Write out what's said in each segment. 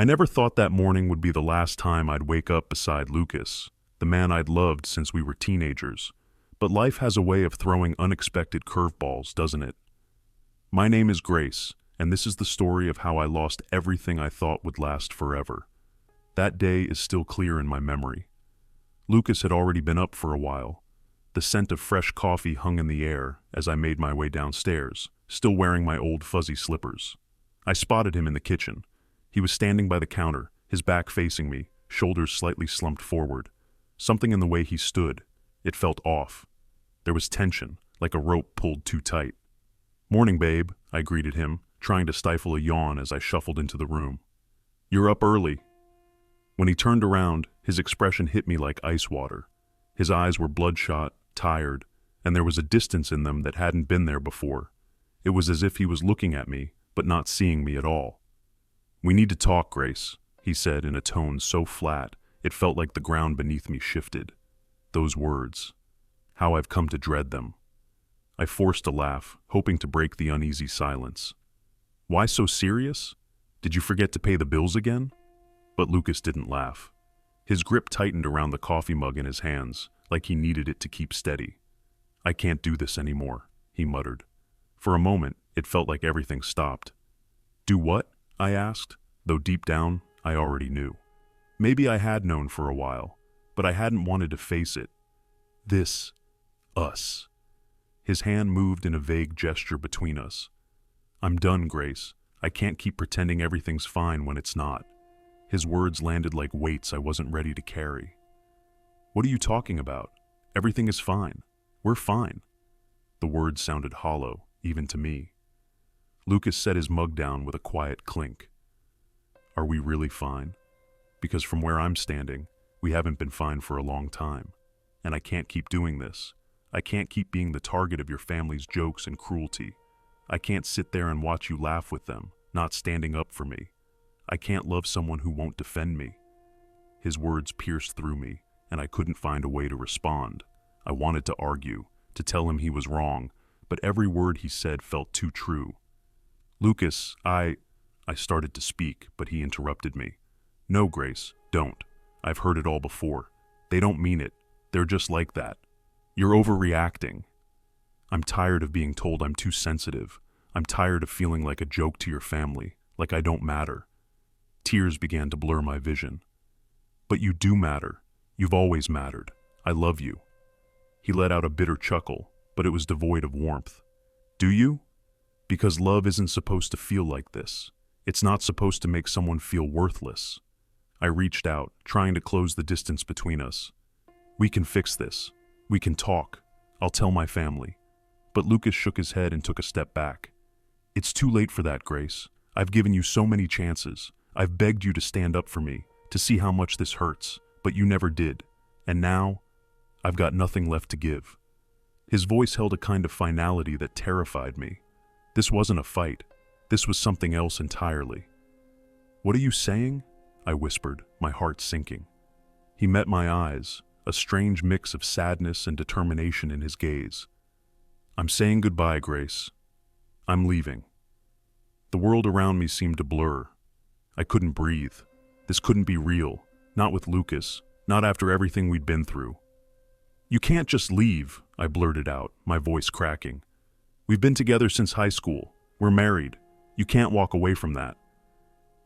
I never thought that morning would be the last time I'd wake up beside Lucas, the man I'd loved since we were teenagers. But life has a way of throwing unexpected curveballs, doesn't it? My name is Grace, and this is the story of how I lost everything I thought would last forever. That day is still clear in my memory. Lucas had already been up for a while. The scent of fresh coffee hung in the air as I made my way downstairs, still wearing my old fuzzy slippers. I spotted him in the kitchen. He was standing by the counter, his back facing me, shoulders slightly slumped forward. Something in the way he stood, it felt off. There was tension, like a rope pulled too tight. "Morning, babe," I greeted him, trying to stifle a yawn as I shuffled into the room. "You're up early." When he turned around, his expression hit me like ice water. His eyes were bloodshot, tired, and there was a distance in them that hadn't been there before. It was as if he was looking at me, but not seeing me at all. "We need to talk, Grace," he said in a tone so flat, it felt like the ground beneath me shifted. Those words. How I've come to dread them. I forced a laugh, hoping to break the uneasy silence. "Why so serious? Did you forget to pay the bills again?" But Lucas didn't laugh. His grip tightened around the coffee mug in his hands, like he needed it to keep steady. "I can't do this anymore," he muttered. For a moment, it felt like everything stopped. "Do what?" I asked, though deep down, I already knew. Maybe I had known for a while, but I hadn't wanted to face it. Us. His hand moved in a vague gesture between us. "I'm done, Grace. I can't keep pretending everything's fine when it's not." His words landed like weights I wasn't ready to carry. "What are you talking about? Everything is fine. We're fine." The words sounded hollow, even to me. Lucas set his mug down with a quiet clink. "Are we really fine? Because from where I'm standing, we haven't been fine for a long time. And I can't keep doing this. I can't keep being the target of your family's jokes and cruelty. I can't sit there and watch you laugh with them, not standing up for me. I can't love someone who won't defend me." His words pierced through me, and I couldn't find a way to respond. I wanted to argue, to tell him he was wrong, but every word he said felt too true. "Lucas, I started to speak, but he interrupted me. "No, Grace, don't. I've heard it all before. They don't mean it. They're just like that. You're overreacting. I'm tired of being told I'm too sensitive. I'm tired of feeling like a joke to your family, like I don't matter." Tears began to blur my vision. "But you do matter. You've always mattered. I love you." He let out a bitter chuckle, but it was devoid of warmth. "Do you? Because love isn't supposed to feel like this. It's not supposed to make someone feel worthless." I reached out, trying to close the distance between us. "We can fix this. We can talk. I'll tell my family." But Lucas shook his head and took a step back. "It's too late for that, Grace. I've given you so many chances. I've begged you to stand up for me, to see how much this hurts, but you never did. And now, I've got nothing left to give." His voice held a kind of finality that terrified me. This wasn't a fight. This was something else entirely. "What are you saying?" I whispered, my heart sinking. He met my eyes, a strange mix of sadness and determination in his gaze. "I'm saying goodbye, Grace. I'm leaving." The world around me seemed to blur. I couldn't breathe. This couldn't be real. Not with Lucas. Not after everything we'd been through. "You can't just leave," I blurted out, my voice cracking. "We've been together since high school. We're married. You can't walk away from that."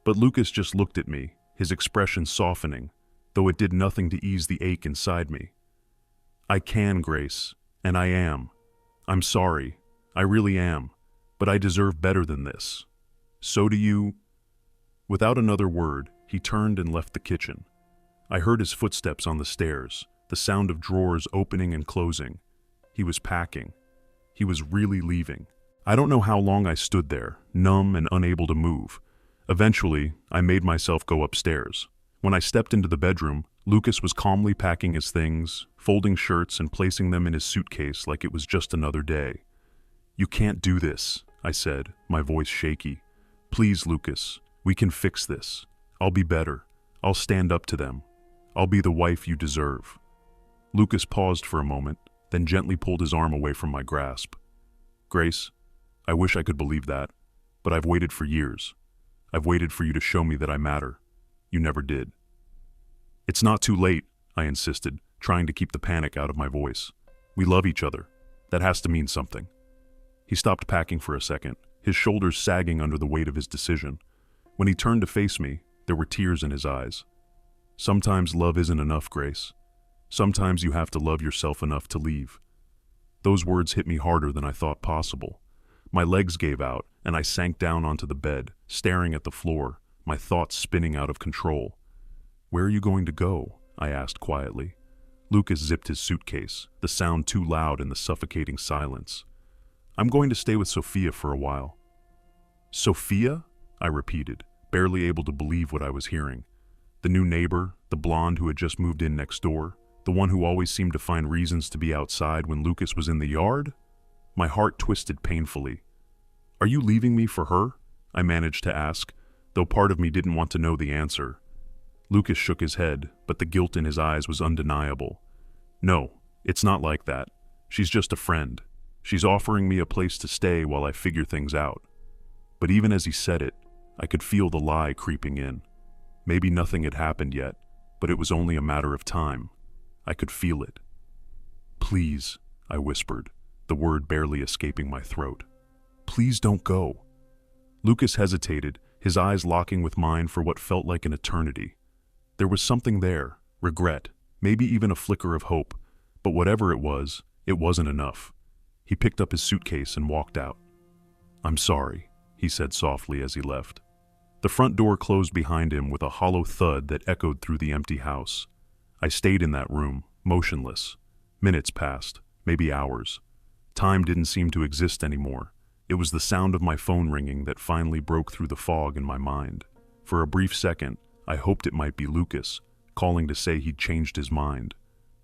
But Lucas just looked at me, his expression softening, though it did nothing to ease the ache inside me. "I can, Grace, and I am. I'm sorry. I really am. But I deserve better than this. So do you." Without another word, he turned and left the kitchen. I heard his footsteps on the stairs, the sound of drawers opening and closing. He was packing. He was really leaving. I don't know how long I stood there, numb and unable to move. Eventually, I made myself go upstairs. When I stepped into the bedroom, Lucas was calmly packing his things, folding shirts and placing them in his suitcase like it was just another day. "You can't do this," I said, my voice shaky. "Please, Lucas, we can fix this. I'll be better. I'll stand up to them. I'll be the wife you deserve." Lucas paused for a moment, then gently pulled his arm away from my grasp. "Grace, I wish I could believe that, but I've waited for years. I've waited for you to show me that I matter. You never did. It's not too late, I insisted, trying to keep the panic out of my voice. We love each other. That has to mean something. He stopped packing for a second, his shoulders sagging under the weight of his decision. When he turned to face me, there were tears in his eyes. Sometimes love isn't enough, Grace. Sometimes you have to love yourself enough to leave. Those words hit me harder than I thought possible. My legs gave out, and I sank down onto the bed, staring at the floor, my thoughts spinning out of control. Where are you going to go? I asked quietly. Lucas zipped his suitcase, the sound too loud in the suffocating silence. I'm going to stay with Sophia for a while. Sophia? I repeated, barely able to believe what I was hearing. The new neighbor, the blonde who had just moved in next door, the one who always seemed to find reasons to be outside when Lucas was in the yard? My heart twisted painfully. Are you leaving me for her? I managed to ask, though part of me didn't want to know the answer. Lucas shook his head, but the guilt in his eyes was undeniable. No, it's not like that. She's just a friend. She's offering me a place to stay while I figure things out. But even as he said it, I could feel the lie creeping in. Maybe nothing had happened yet, but it was only a matter of time. I could feel it. Please, I whispered, the word barely escaping my throat. Please don't go. Lucas hesitated, his eyes locking with mine for what felt like an eternity. There was something there, regret, maybe even a flicker of hope, but whatever it wasn't enough. He picked up his suitcase and walked out. I'm sorry, he said softly as he left. The front door closed behind him with a hollow thud that echoed through the empty house. I stayed in that room, motionless. Minutes passed, maybe hours. Time didn't seem to exist anymore. It was the sound of my phone ringing that finally broke through the fog in my mind. For a brief second, I hoped it might be Lucas, calling to say he'd changed his mind.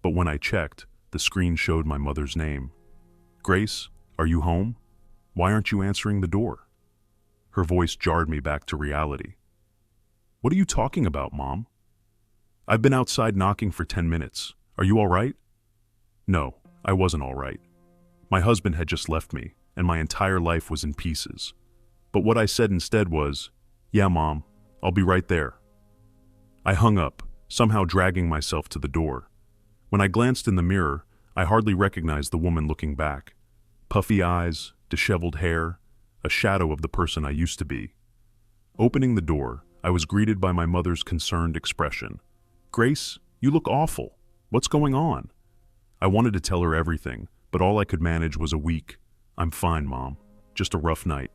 But when I checked, the screen showed my mother's name. Grace, are you home? Why aren't you answering the door? Her voice jarred me back to reality. What are you talking about, Mom? I've been outside knocking for 10 minutes. Are you all right? No, I wasn't all right. My husband had just left me, and my entire life was in pieces. But what I said instead was, yeah, Mom, I'll be right there. I hung up, somehow dragging myself to the door. When I glanced in the mirror, I hardly recognized the woman looking back. Puffy eyes, disheveled hair, a shadow of the person I used to be. Opening the door, I was greeted by my mother's concerned expression. Grace, you look awful. What's going on? I wanted to tell her everything, but all I could manage was a weak, I'm fine, Mom. Just a rough night.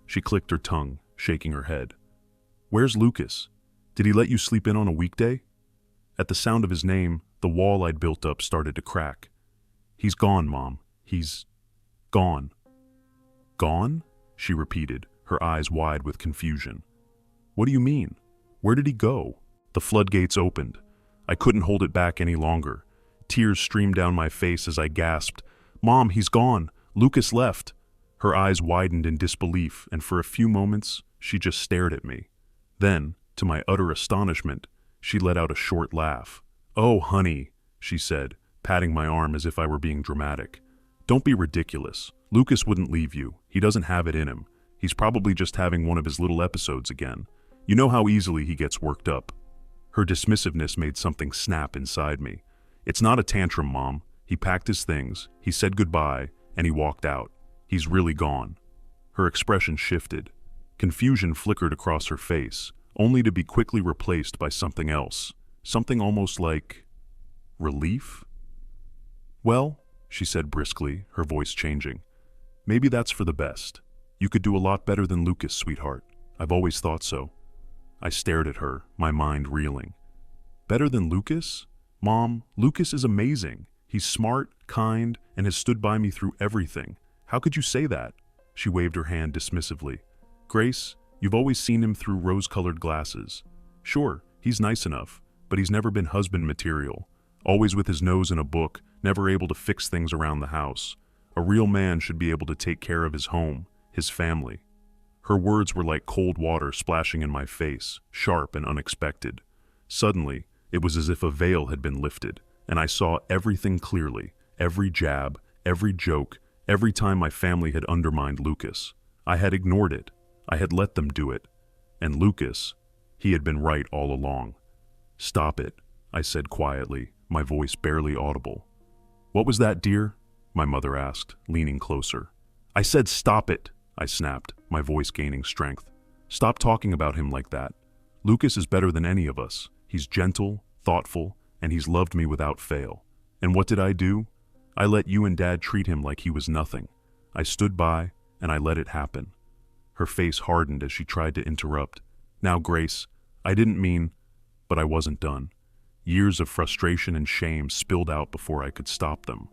She clicked her tongue, shaking her head. Where's Lucas? Did he let you sleep in on a weekday? At the sound of his name, the wall I'd built up started to crack. He's gone, Mom. He's gone. Gone? She repeated, her eyes wide with confusion. What do you mean? Where did he go? The floodgates opened. I couldn't hold it back any longer. Tears streamed down my face as I gasped, Mom, he's gone. Lucas left. Her eyes widened in disbelief, and for a few moments, she just stared at me. Then, to my utter astonishment, she let out a short laugh. Oh, honey, she said, patting my arm as if I were being dramatic. Don't be ridiculous. Lucas wouldn't leave you. He doesn't have it in him. He's probably just having one of his little episodes again. You know how easily he gets worked up. Her dismissiveness made something snap inside me. It's not a tantrum, Mom. He packed his things, he said goodbye, and he walked out. He's really gone. Her expression shifted. Confusion flickered across her face, only to be quickly replaced by something else. Something almost like relief? Well, she said briskly, her voice changing. Maybe that's for the best. You could do a lot better than Lucas, sweetheart. I've always thought so. I stared at her, my mind reeling. Better than Lucas? Mom, Lucas is amazing. He's smart, kind, and has stood by me through everything. How could you say that? She waved her hand dismissively. Grace, you've always seen him through rose-colored glasses. Sure, he's nice enough, but he's never been husband material. Always with his nose in a book, never able to fix things around the house. A real man should be able to take care of his home, his family. Her words were like cold water splashing in my face, sharp and unexpected. Suddenly, it was as if a veil had been lifted, and I saw everything clearly, every jab, every joke, every time my family had undermined Lucas. I had ignored it. I had let them do it. And Lucas, He had been right all along. "Stop it," I said quietly, my voice barely audible. "What was that, dear?" my mother asked, leaning closer. "I said stop it," I snapped, my voice gaining strength. "Stop talking about him like that. Lucas is better than any of us. He's gentle, thoughtful, and he's loved me without fail. And what did I do? I let you and Dad treat him like he was nothing. I stood by, and I let it happen." Her face hardened as she tried to interrupt. "Now, Grace, I didn't mean..." But I wasn't done. Years of frustration and shame spilled out before I could stop them.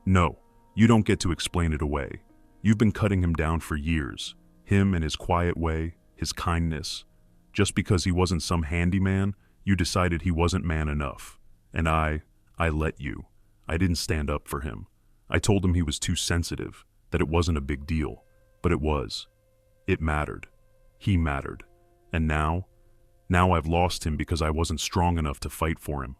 "No, you don't get to explain it away. You've been cutting him down for years. Him and his quiet way, his kindness. Just because he wasn't some handyman, you decided he wasn't man enough. And I let you. I didn't stand up for him. I told him he was too sensitive, that it wasn't a big deal. But it was. It mattered. He mattered. And now I've lost him because I wasn't strong enough to fight for him."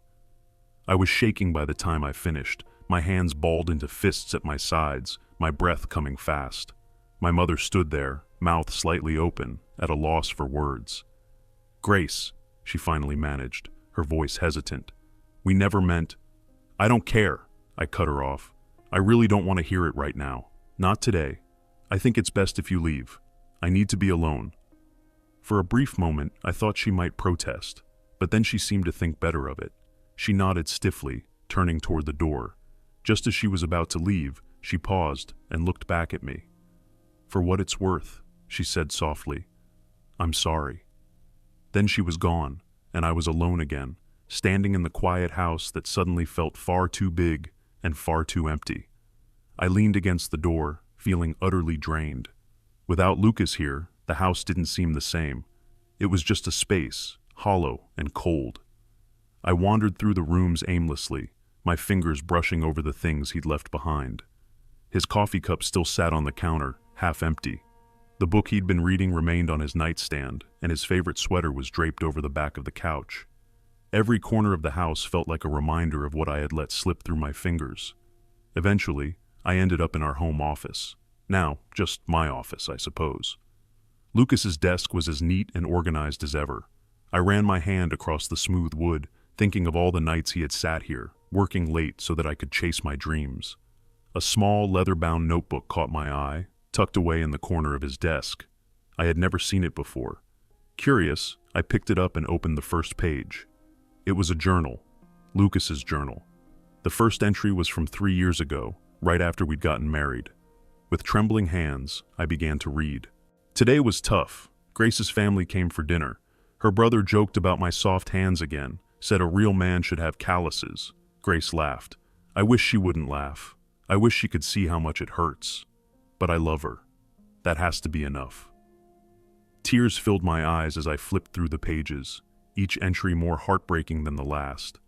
I was shaking by the time I finished, my hands balled into fists at my sides, my breath coming fast. My mother stood there, mouth slightly open, at a loss for words. "Grace," she finally managed, her voice hesitant. "We never meant..." "I don't care," I cut her off. "I really don't want to hear it right now. Not today. I think it's best if you leave. I need to be alone." For a brief moment, I thought she might protest, but then she seemed to think better of it. She nodded stiffly, turning toward the door. Just as she was about to leave, she paused and looked back at me. "For what it's worth," she said softly. "I'm sorry." Then she was gone, and I was alone again, standing in the quiet house that suddenly felt far too big and far too empty. I leaned against the door, feeling utterly drained. Without Lucas here, the house didn't seem the same. It was just a space, hollow and cold. I wandered through the rooms aimlessly, my fingers brushing over the things he'd left behind. His coffee cup still sat on the counter, half empty. The book he'd been reading remained on his nightstand, and his favorite sweater was draped over the back of the couch. Every corner of the house felt like a reminder of what I had let slip through my fingers. Eventually, I ended up in our home office. Now, just my office, I suppose. Lucas's desk was as neat and organized as ever. I ran my hand across the smooth wood, thinking of all the nights he had sat here, working late so that I could chase my dreams. A small, leather-bound notebook caught my eye, tucked away in the corner of his desk. I had never seen it before. Curious, I picked it up and opened the first page. It was a journal, Lucas's journal. The first entry was from 3 years ago, right after we'd gotten married. With trembling hands, I began to read. "Today was tough. Grace's family came for dinner. Her brother joked about my soft hands again, said a real man should have calluses." Grace laughed. "I wish she wouldn't laugh. I wish she could see how much it hurts. But I love her. That has to be enough." Tears filled my eyes as I flipped through the pages, each entry more heartbreaking than the last.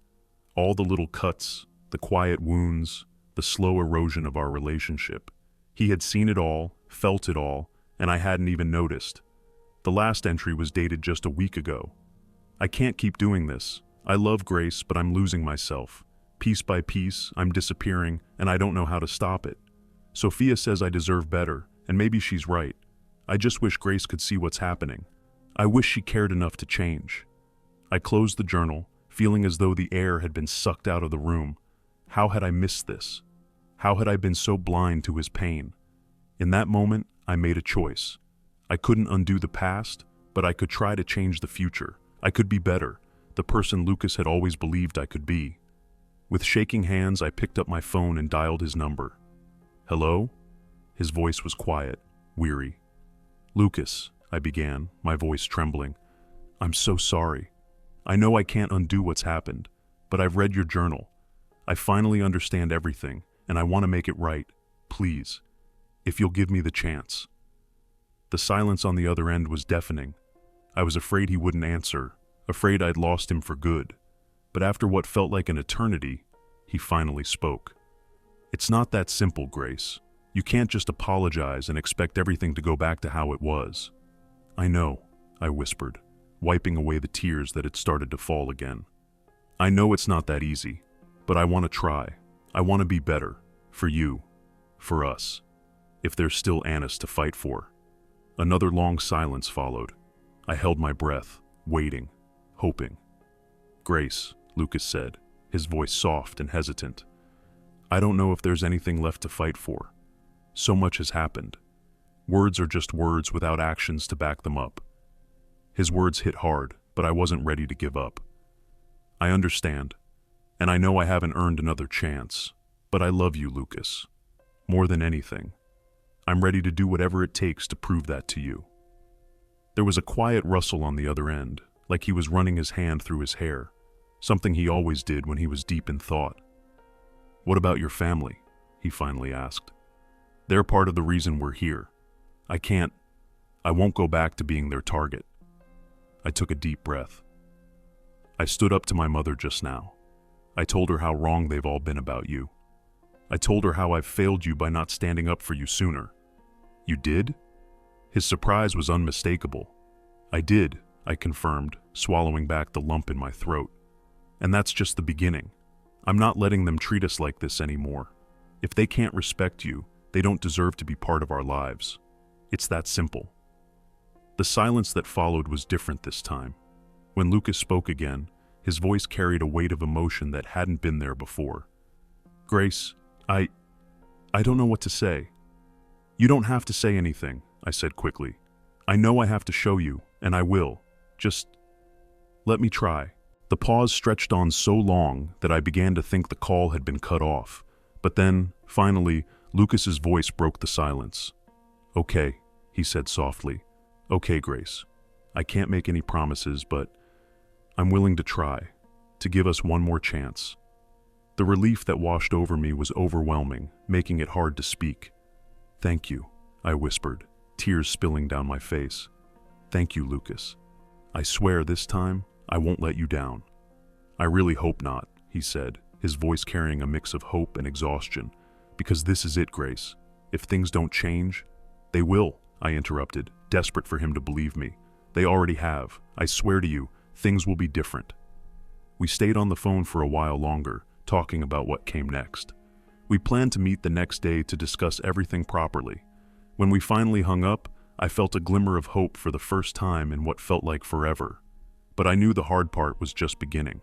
All the little cuts, the quiet wounds, the slow erosion of our relationship. He had seen it all, felt it all, and I hadn't even noticed. The last entry was dated just a week ago. "I can't keep doing this. I love Grace, but I'm losing myself. Piece by piece, I'm disappearing, and I don't know how to stop it. Sophia says I deserve better, and maybe she's right. I just wish Grace could see what's happening. I wish she cared enough to change." I closed the journal, feeling as though the air had been sucked out of the room. How had I missed this? How had I been so blind to his pain? In that moment, I made a choice. I couldn't undo the past, but I could try to change the future. I could be better, the person Lucas had always believed I could be. With shaking hands, I picked up my phone and dialed his number. "Hello?" His voice was quiet, weary. "Lucas," I began, my voice trembling. "I'm so sorry. I know I can't undo what's happened, but I've read your journal. I finally understand everything, and I want to make it right. Please, if you'll give me the chance." The silence on the other end was deafening. I was afraid he wouldn't answer, afraid I'd lost him for good. But after what felt like an eternity, he finally spoke. "It's not that simple, Grace. You can't just apologize and expect everything to go back to how it was." "I know," I whispered, wiping away the tears that had started to fall again. "I know it's not that easy, but I want to try. I want to be better. For you. For us. If there's still Annis to fight for." Another long silence followed. I held my breath, waiting, hoping. "Grace," Lucas said, his voice soft and hesitant. "I don't know if there's anything left to fight for. So much has happened. Words are just words without actions to back them up." His words hit hard, but I wasn't ready to give up. "I understand, and I know I haven't earned another chance, but I love you, Lucas. More than anything. I'm ready to do whatever it takes to prove that to you." There was a quiet rustle on the other end, like he was running his hand through his hair, something he always did when he was deep in thought. "What about your family?" he finally asked. "They're part of the reason we're here. I won't go back to being their target." I took a deep breath. I stood up to my mother just now. I told her how wrong they've all been about you. I told her how I've failed you by not standing up for you sooner. "You did?" His surprise was unmistakable. "I did," I confirmed, swallowing back the lump in my throat. "And that's just the beginning. I'm not letting them treat us like this anymore. If they can't respect you, they don't deserve to be part of our lives. It's that simple." The silence that followed was different this time. When Lucas spoke again, his voice carried a weight of emotion that hadn't been there before. "Grace, I don't know what to say." "You don't have to say anything," I said quickly. "I know I have to show you, and I will. Just let me try." The pause stretched on so long that I began to think the call had been cut off. But then, finally, Lucas's voice broke the silence. "Okay," he said softly. "Okay, Grace. I can't make any promises, but I'm willing to try, to give us one more chance." The relief that washed over me was overwhelming, making it hard to speak. "Thank you," I whispered, tears spilling down my face. "Thank you, Lucas. I swear this time, I won't let you down." "I really hope not," he said, his voice carrying a mix of hope and exhaustion. "Because this is it, Grace. If things don't change—" "They will," I interrupted, desperate for him to believe me. "They already have. I swear to you, things will be different." We stayed on the phone for a while longer, talking about what came next. We planned to meet the next day to discuss everything properly. When we finally hung up, I felt a glimmer of hope for the first time in what felt like forever. But I knew the hard part was just beginning.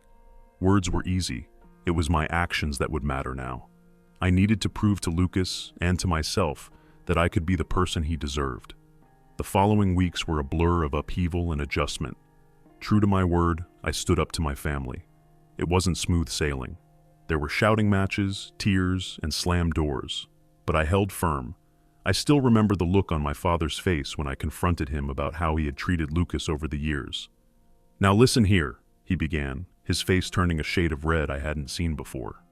Words were easy. It was my actions that would matter now. I needed to prove to Lucas and to myself that I could be the person he deserved. The following weeks were a blur of upheaval and adjustment. True to my word, I stood up to my family. It wasn't smooth sailing. There were shouting matches, tears, and slammed doors. But I held firm. I still remember the look on my father's face when I confronted him about how he had treated Lucas over the years. "Now listen here," he began, his face turning a shade of red I hadn't seen before.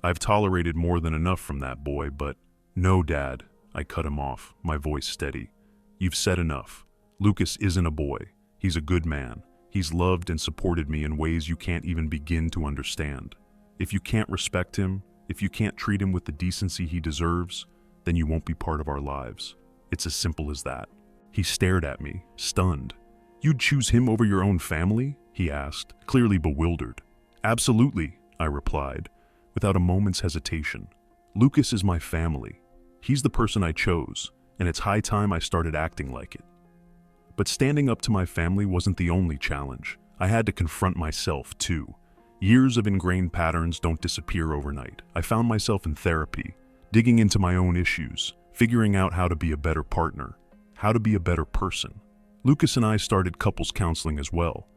"I've tolerated more than enough from that boy, but—" "No, Dad," I cut him off, my voice steady. "You've said enough. Lucas isn't a boy. He's a good man. He's loved and supported me in ways you can't even begin to understand. If you can't respect him, if you can't treat him with the decency he deserves, then you won't be part of our lives. It's as simple as that." He stared at me, stunned. "You'd choose him over your own family?" he asked, clearly bewildered. "Absolutely," I replied, without a moment's hesitation. "Lucas is my family. He's the person I chose, and it's high time I started acting like it." But standing up to my family wasn't the only challenge. I had to confront myself, too. Years of ingrained patterns don't disappear overnight. I found myself in therapy, digging into my own issues, figuring out how to be a better partner, how to be a better person. Lucas and I started couples counseling as well.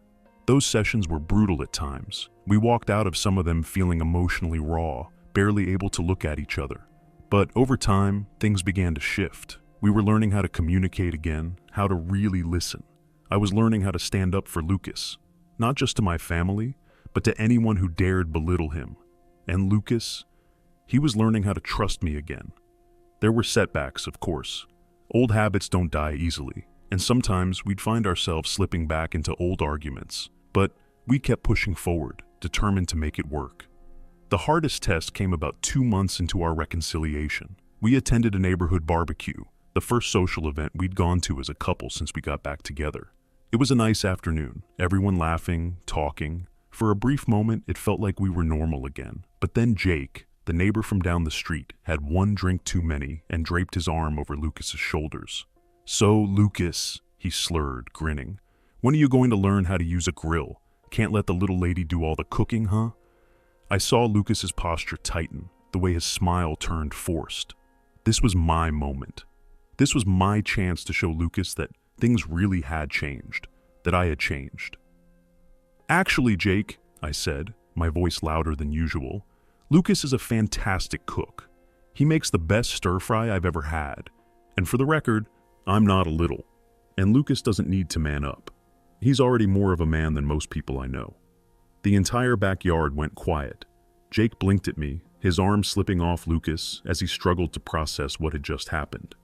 Those sessions were brutal at times. We walked out of some of them feeling emotionally raw, barely able to look at each other. But over time, things began to shift. We were learning how to communicate again, how to really listen. I was learning how to stand up for Lucas, not just to my family, but to anyone who dared belittle him. And Lucas, he was learning how to trust me again. There were setbacks, of course. Old habits don't die easily, and sometimes we'd find ourselves slipping back into old arguments. But we kept pushing forward, determined to make it work. The hardest test came about 2 months into our reconciliation. We attended a neighborhood barbecue, the first social event we'd gone to as a couple since we got back together. It was a nice afternoon, everyone laughing, talking. For a brief moment, it felt like we were normal again. But then Jake, the neighbor from down the street, had one drink too many and draped his arm over Lucas's shoulders. "So, Lucas," he slurred, grinning, When are you going to learn how to use a grill? Can't let the little lady do all the cooking, huh? I saw Lucas's posture tighten, the way his smile turned forced. This was my moment. This was my chance to show Lucas that things really had changed, that I had changed. Actually, Jake, I said, my voice louder than usual, Lucas is a fantastic cook. He makes the best stir-fry I've ever had. And for the record, I'm not a little. And Lucas doesn't need to man up. He's already more of a man than most people I know. The entire backyard went quiet. Jake blinked at me, his arm slipping off Lucas as he struggled to process what had just happened.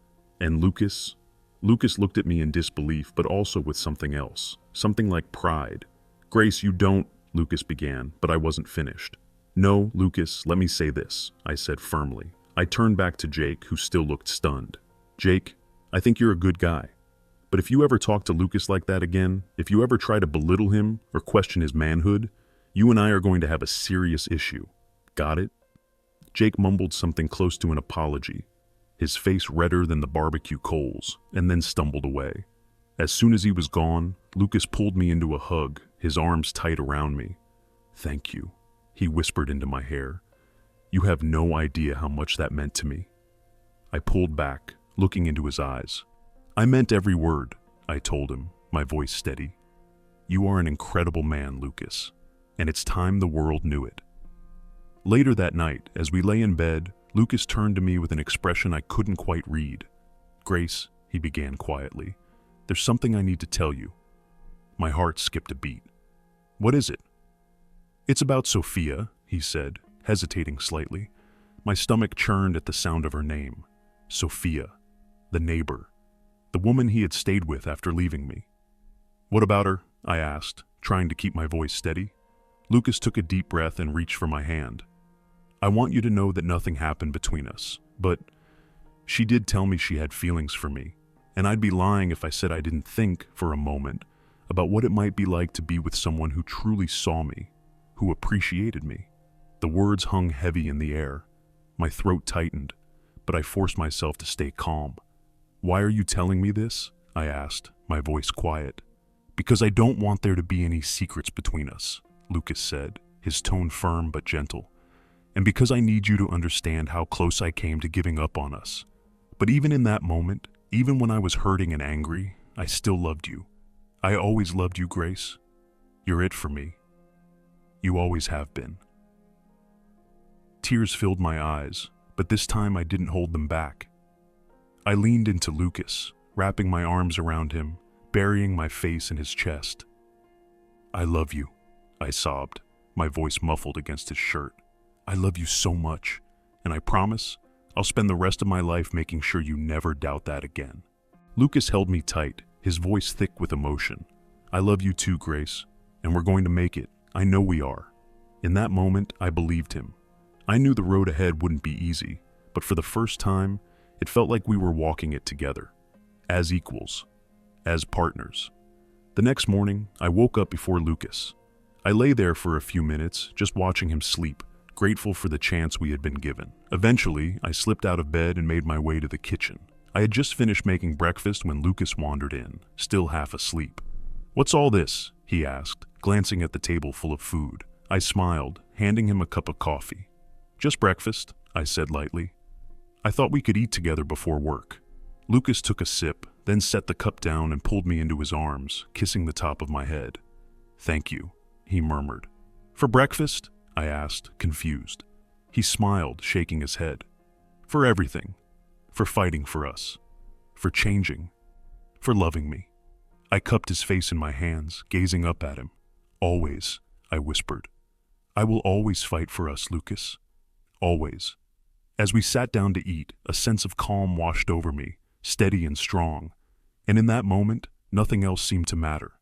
And Lucas looked at me in disbelief, but also with something else, something like pride. Grace, you don't, Lucas began, but I wasn't finished. No, Lucas, let me say this, I said firmly. I turned back to Jake, who still looked stunned. Jake, I think you're a good guy. But if you ever talk to Lucas like that again, if you ever try to belittle him or question his manhood, you and I are going to have a serious issue. Got it? Jake mumbled something close to an apology, his face redder than the barbecue coals, and then stumbled away. As soon as he was gone, Lucas pulled me into a hug, his arms tight around me. Thank you, he whispered into my hair. You have no idea how much that meant to me. I pulled back, looking into his eyes. I meant every word, I told him, my voice steady. You are an incredible man, Lucas, and it's time the world knew it. Later that night, as we lay in bed, Lucas turned to me with an expression I couldn't quite read. Grace, he began quietly, there's something I need to tell you. My heart skipped a beat. What is it? It's about Sophia, he said, hesitating slightly. My stomach churned at the sound of her name. Sophia, the neighbor. The woman he had stayed with after leaving me. What about her? I asked, trying to keep my voice steady. Lucas took a deep breath and reached for my hand. I want you to know that nothing happened between us, but she did tell me she had feelings for me, and I'd be lying if I said I didn't think, for a moment, about what it might be like to be with someone who truly saw me, who appreciated me. The words hung heavy in the air. My throat tightened, but I forced myself to stay calm. Why are you telling me this? I asked, my voice quiet. Because I don't want there to be any secrets between us, Lucas said, his tone firm but gentle. And because I need you to understand how close I came to giving up on us. But even in that moment, even when I was hurting and angry, I still loved you. I always loved you, Grace. You're it for me. You always have been. Tears filled my eyes, but this time I didn't hold them back. I leaned into Lucas, wrapping my arms around him, burying my face in his chest. I love you, I sobbed, my voice muffled against his shirt. I love you so much, and I promise I'll spend the rest of my life making sure you never doubt that again. Lucas held me tight, his voice thick with emotion. I love you too, Grace, and we're going to make it. I know we are. In that moment, I believed him. I knew the road ahead wouldn't be easy, but for the first time, it felt like we were walking it together, as equals, as partners. The next morning, I woke up before Lucas. I lay there for a few minutes, just watching him sleep, grateful for the chance we had been given. Eventually, I slipped out of bed and made my way to the kitchen. I had just finished making breakfast when Lucas wandered in, still half asleep. What's all this? He asked, glancing at the table full of food. I smiled, handing him a cup of coffee. Just breakfast, I said lightly. I thought we could eat together before work. Lucas took a sip, then set the cup down and pulled me into his arms, kissing the top of my head. Thank you, he murmured. For breakfast? I asked, confused. He smiled, shaking his head. For everything. For fighting for us. For changing. For loving me. I cupped his face in my hands, gazing up at him. Always, I whispered. I will always fight for us, Lucas. Always. As we sat down to eat, a sense of calm washed over me, steady and strong. And in that moment, nothing else seemed to matter.